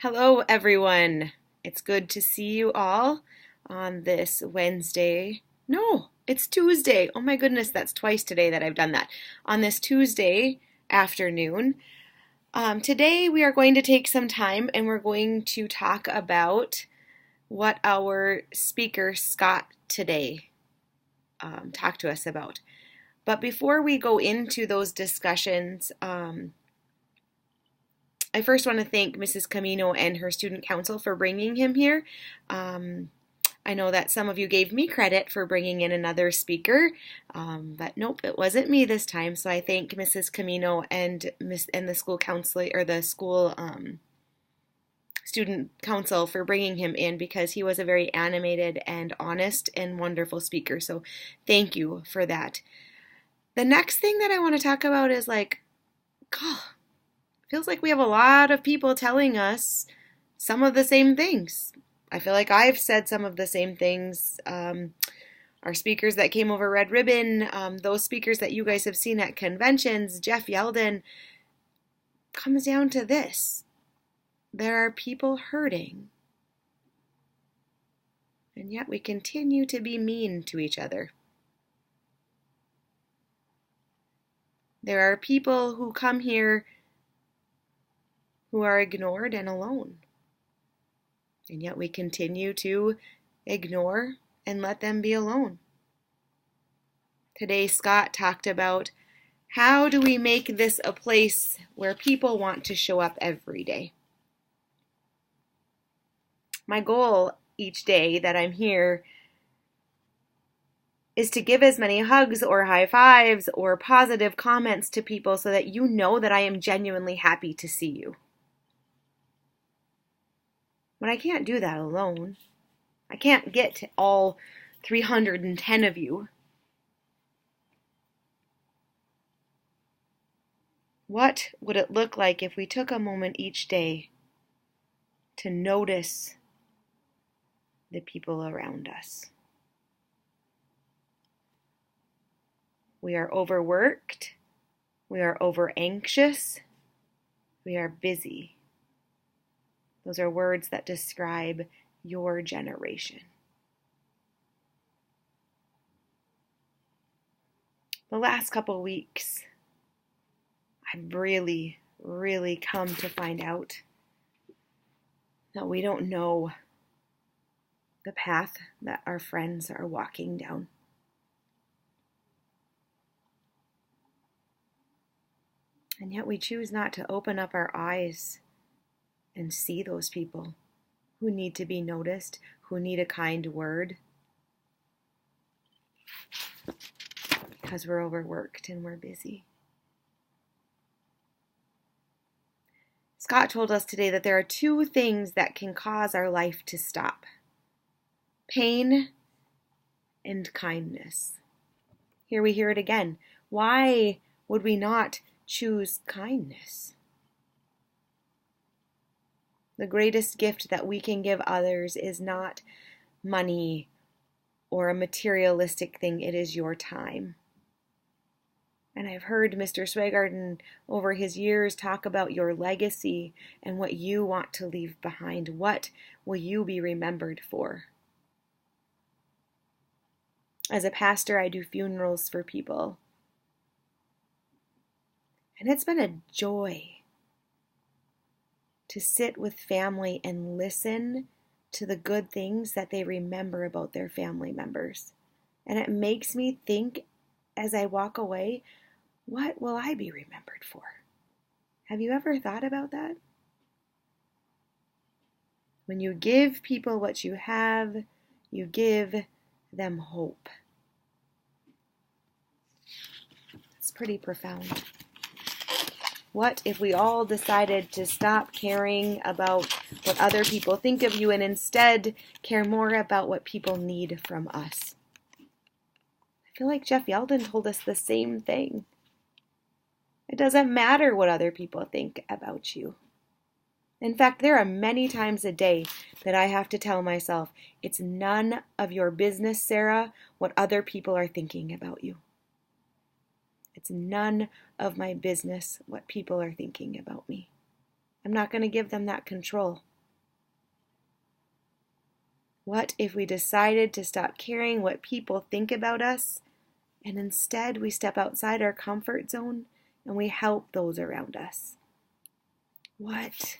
Hello, everyone. It's good to see you all on this Wednesday. No, it's Tuesday. Oh my goodness, that's twice today that I've done that. On this Tuesday afternoon. Today we are going to take some time and we're going to talk about what our speaker Scott today talked to us about. But before we go into those discussions, I first want to thank Mrs. Camino and her student council for bringing him here. I know that some of you gave me credit for bringing in another speaker, but nope, it wasn't me this time. So I thank Mrs. Camino and the school counselor or the school student council for bringing him in because he was a very animated and honest and wonderful speaker. So thank you for that. The next thing that I want to talk about is God, feels like we have a lot of people telling us some of the same things. I feel like I've said some of the same things. Our speakers that came over Red Ribbon, those speakers that you guys have seen at conventions, Jeff Yeldon, comes down to this. There are people hurting, and yet we continue to be mean to each other. There are people who come here who are ignored and alone. And yet we continue to ignore and let them be alone. Today, Scott talked about how do we make this a place where people want to show up every day. My goal each day that I'm here is to give as many hugs or high fives or positive comments to people so that you know that I am genuinely happy to see you. But I can't do that alone. I can't get to all 310 of you. What would it look like if we took a moment each day to notice the people around us? We are overworked. We are over anxious. We are busy. Those are words that describe your generation. The last couple weeks, I've really come to find out that we don't know the path that our friends are walking down. And yet we choose not to open up our eyes and see those people who need to be noticed, who need a kind word, because we're overworked and we're busy. Scott told us today that there are two things that can cause our life to stop: pain and kindness. Here we hear it again. Why would we not choose kindness? The greatest gift that we can give others is not money or a materialistic thing. It is your time. And I've heard Mr. Swagarden over his years talk about your legacy and what you want to leave behind. What will you be remembered for? As a pastor, I do funerals for people. And it's been a joy to sit with family and listen to the good things that they remember about their family members. And it makes me think as I walk away, what will I be remembered for? Have you ever thought about that? When you give people what you have, you give them hope. It's pretty profound. What if we all decided to stop caring about what other people think of you and instead care more about what people need from us? I feel like Jeff Yeldon told us the same thing. It doesn't matter what other people think about you. In fact, there are many times a day that I have to tell myself, it's none of your business, Sarah, what other people are thinking about you. It's none of my business what people are thinking about me. I'm not going to give them that control. What if we decided to stop caring what people think about us and instead we step outside our comfort zone and we help those around us? What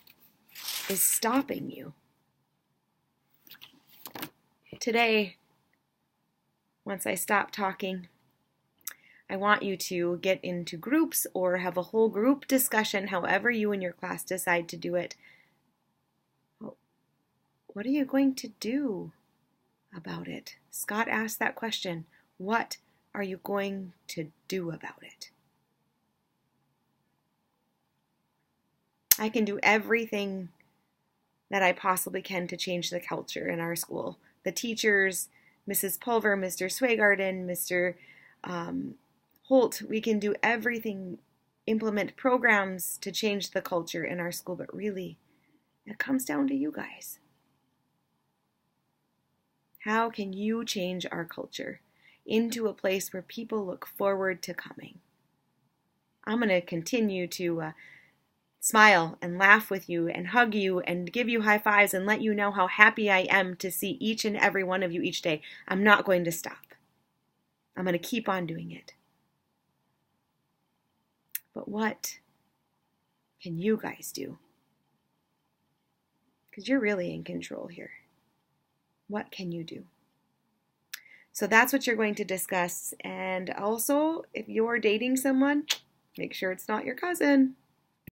is stopping you? Today, once I stop talking, I want you to get into groups or have a whole group discussion, however you and your class decide to do it. What are you going to do about it? Scott asked that question. What are you going to do about it? I can do everything that I possibly can to change the culture in our school. The teachers, Mrs. Pulver, Mr. Swaygarden, Mr. Holt, we can do everything, implement programs to change the culture in our school, but really, it comes down to you guys. How can you change our culture into a place where people look forward to coming? I'm going to continue to smile and laugh with you and hug you and give you high fives and let you know how happy I am to see each and every one of you each day. I'm not going to stop. I'm going to keep on doing it. But what can you guys do? Because you're really in control here. What can you do? So that's what you're going to discuss. And also, if you're dating someone, make sure it's not your cousin.